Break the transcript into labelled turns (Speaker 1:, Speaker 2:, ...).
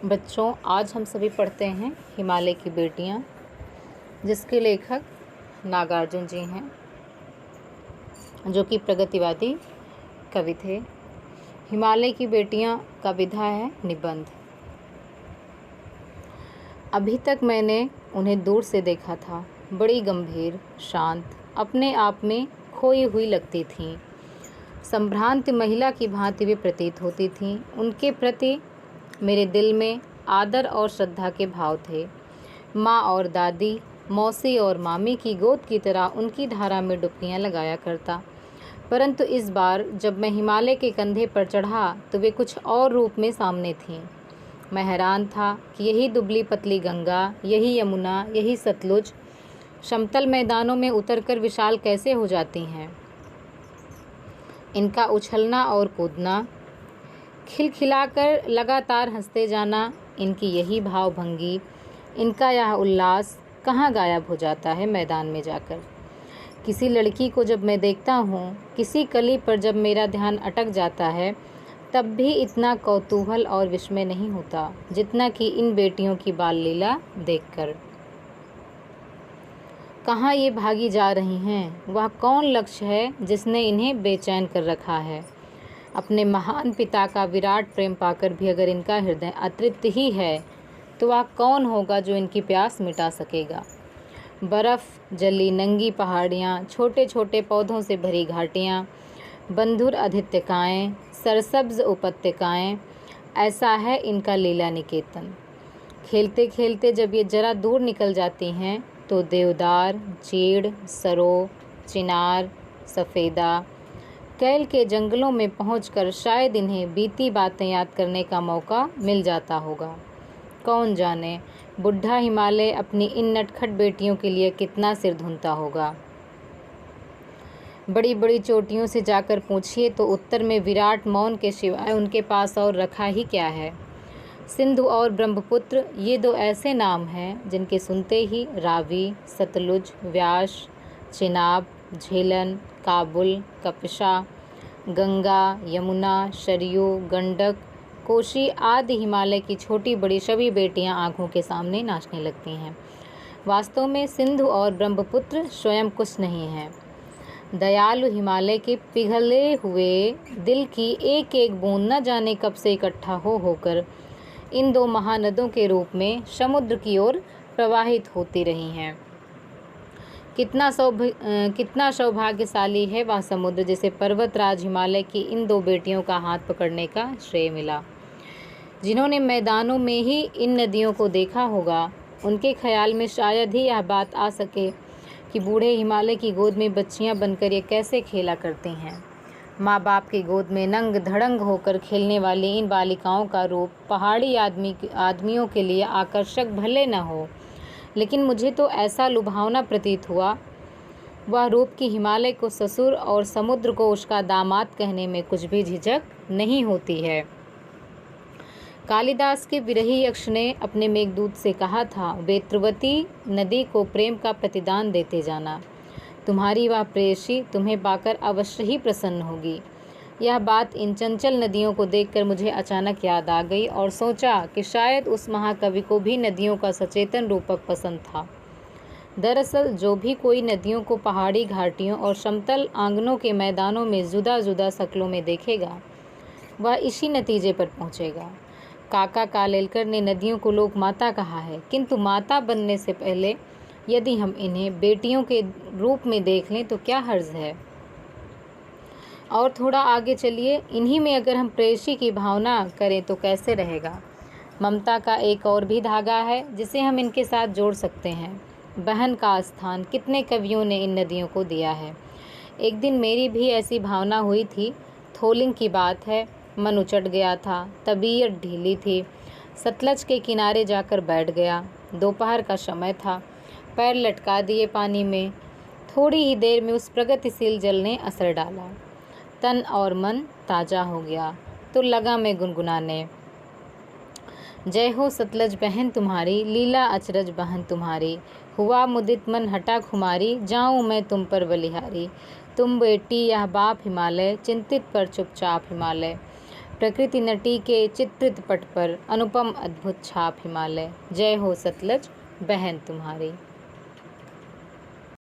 Speaker 1: बच्चों, आज हम सभी पढ़ते हैं हिमालय की बेटियां, जिसके लेखक नागार्जुन जी हैं, जो कि प्रगतिवादी कवि थे। हिमालय की बेटियां का विधा है निबंध। अभी तक मैंने उन्हें दूर से देखा था। बड़ी गंभीर, शांत, अपने आप में खोई हुई लगती थीं। संभ्रांत महिला की भांति वे प्रतीत होती थीं। उनके प्रति मेरे दिल में आदर और श्रद्धा के भाव थे। माँ और दादी, मौसी और मामी की गोद की तरह उनकी धारा में डुबकियाँ लगाया करता। परंतु इस बार जब मैं हिमालय के कंधे पर चढ़ा तो वे कुछ और रूप में सामने थीं। मैं हैरान था कि यही दुबली पतली गंगा, यही यमुना, यही सतलुज समतल मैदानों में उतरकर विशाल कैसे हो जाती हैं। इनका उछलना और कूदना, खिलखिलाकर लगातार हंसते जाना, इनकी यही भावभंगी, इनका यह उल्लास कहाँ गायब हो जाता है मैदान में जाकर। किसी लड़की को जब मैं देखता हूँ, किसी कली पर जब मेरा ध्यान अटक जाता है, तब भी इतना कौतूहल और विस्मय नहीं होता जितना कि इन बेटियों की बाल लीला देखकर। कहाँ ये भागी जा रही हैं? वह कौन लक्ष्य है जिसने इन्हें बेचैन कर रखा है? अपने महान पिता का विराट प्रेम पाकर भी अगर इनका हृदय अतृप्त ही है, तो वह कौन होगा जो इनकी प्यास मिटा सकेगा? बर्फ़ जली नंगी पहाड़ियाँ, छोटे छोटे पौधों से भरी घाटियाँ, बंधुर अधित्यकाएँ, सरसब्ज उपत्यकाएँ, ऐसा है इनका लीला निकेतन। खेलते खेलते जब ये जरा दूर निकल जाती हैं तो देवदार, चीड़, सरो, चिनार, सफ़ेदा, कैल के जंगलों में पहुंचकर शायद इन्हें बीती बातें याद करने का मौका मिल जाता होगा। कौन जाने बुढ़ा हिमालय अपनी इन नटखट बेटियों के लिए कितना सिर धुनता होगा। बड़ी बड़ी चोटियों से जाकर पूछिए तो उत्तर में विराट मौन के सिवाय उनके पास और रखा ही क्या है। सिंधु और ब्रह्मपुत्र, ये दो ऐसे नाम हैं जिनके सुनते ही रावी, सतलुज, व्यास, चिनाब, झेलन, काबुल, कपिशा, गंगा, यमुना, सरयू, गंडक, कोशी आदि हिमालय की छोटी बड़ी सभी बेटियां आंखों के सामने नाचने लगती हैं। वास्तव में सिंधु और ब्रह्मपुत्र स्वयं कुछ नहीं हैं। दयालु हिमालय के पिघले हुए दिल की एक एक बूंद न जाने कब से इकट्ठा होकर इन दो महानदों के रूप में समुद्र की ओर प्रवाहित होती रही हैं। कितना सौभाग्यशाली है वह समुद्र जिसे पर्वतराज हिमालय की इन दो बेटियों का हाथ पकड़ने का श्रेय मिला। जिन्होंने मैदानों में ही इन नदियों को देखा होगा, उनके ख्याल में शायद ही यह बात आ सके कि बूढ़े हिमालय की गोद में बच्चियां बनकर ये कैसे खेला करती हैं। माँ बाप की गोद में नंग धड़ंग होकर खेलने वाली इन बालिकाओं का रूप पहाड़ी आदमियों के लिए आकर्षक भले न हो, लेकिन मुझे तो ऐसा लुभावना प्रतीत हुआ। वह रूप की हिमालय को ससुर और समुद्र को उसका दामाद कहने में कुछ भी झिझक नहीं होती है। कालिदास के विरही यक्ष ने अपने मेघदूत से कहा था, वेत्रवती नदी को प्रेम का प्रतिदान देते जाना। तुम्हारी वह प्रेयसी तुम्हें पाकर अवश्य ही प्रसन्न होगी। यह बात इन चंचल नदियों को देखकर मुझे अचानक याद आ गई और सोचा कि शायद उस महाकवि को भी नदियों का सचेतन रूपक पसंद था। दरअसल जो भी कोई नदियों को पहाड़ी घाटियों और समतल आंगनों के मैदानों में जुदा जुदा शक्लों में देखेगा, वह इसी नतीजे पर पहुँचेगा। काका कालेलकर ने नदियों को लोक माता कहा है, किंतु माता बनने से पहले यदि हम इन्हें बेटियों के रूप में देख लें तो क्या हर्ज है। और थोड़ा आगे चलिए, इन्हीं में अगर हम प्रेयसी की भावना करें तो कैसे रहेगा। ममता का एक और भी धागा है जिसे हम इनके साथ जोड़ सकते हैं। बहन का स्थान कितने कवियों ने इन नदियों को दिया है। एक दिन मेरी भी ऐसी भावना हुई थी। थोलिंग की बात है, मन उचट गया था, तबीयत ढीली थी। सतलज के किनारे जाकर बैठ गया। दोपहर का समय था। पैर लटका दिए पानी में। थोड़ी ही देर में उस प्रगतिशील जल ने असर डाला। तन और मन ताज़ा हो गया तो लगा मैं गुनगुनाने, जय हो सतलज बहन तुम्हारी, लीला अचरज बहन तुम्हारी। हुआ मुदित मन हटा खुमारी, जाऊँ मैं तुम पर बलिहारी। तुम बेटी यह बाप हिमालय, चिंतित पर चुपचाप हिमालय। प्रकृति नटी के चित्रित पट पर अनुपम अद्भुत छाप हिमालय। जय हो सतलज बहन तुम्हारी।